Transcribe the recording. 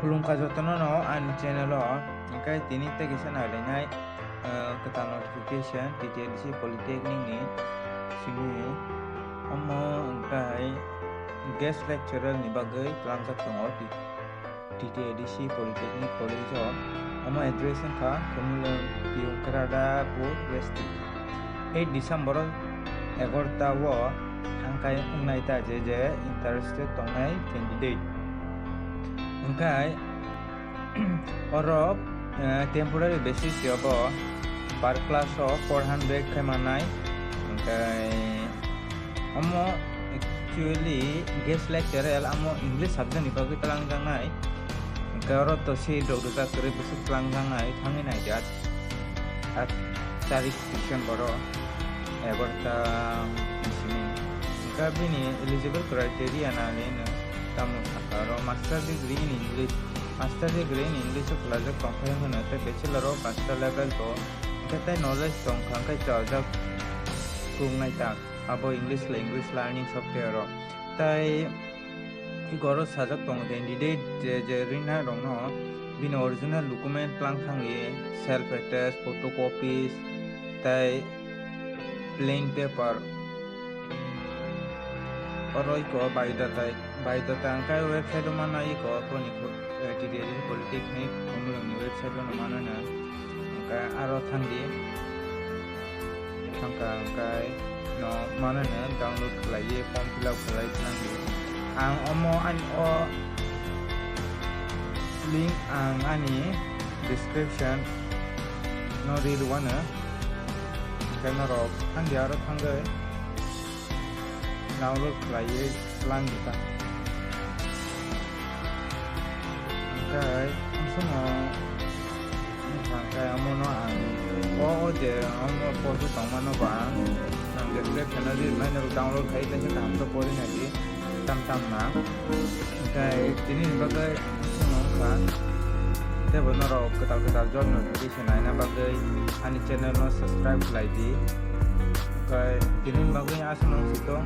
Kulungka jotono no ani channel o angkai tini te kisa na lengai ketal notification TTDC Polytechnic ni sini omo angkai guest lecturer ni bagai kelamsak tongo di TTDC Polytechnic College o omo address ka kumulung piung kerada pu resti 8 December 11 o angkai ungnai ta je interested tongai candidate angkai oro temporary basis yobo per class of 400 kaimanai angkai omo actually guest lecturer amo English subject ni bagi telang jangai angkai oro to si dok ta kere besu telang jangai thangin ai jat at tarik December eborta sini angkai bini eligible criteria na lena tamu sakaro master degree in English class compare hono te bachelor of master level to ketai knowledge tong khangkai chajak kungnai ta abo English language learning software ro tai igoro sajak tong candidate je rina rong no bin original document lang thangi self attest photocopies tai plain paper oroi ko biodata angkai website mana iko poni TTDC Polytechnic kumulung website mana na angkai aro thangdi angkai no mana na download khlaiye form fill up khlai thangdi ang omo an o link ang ani description no read one kana ro ang diaro thangai download khlaiye lang kita angkai semua angkai amo no ang o je amo post tongmano bang ang description adi main download khai ta tam to pori na di tam na angkai tini bagai semua kan te bono ro ketal job notification aina bagai ani channel no subscribe khlai di angkai tini bagai asno sito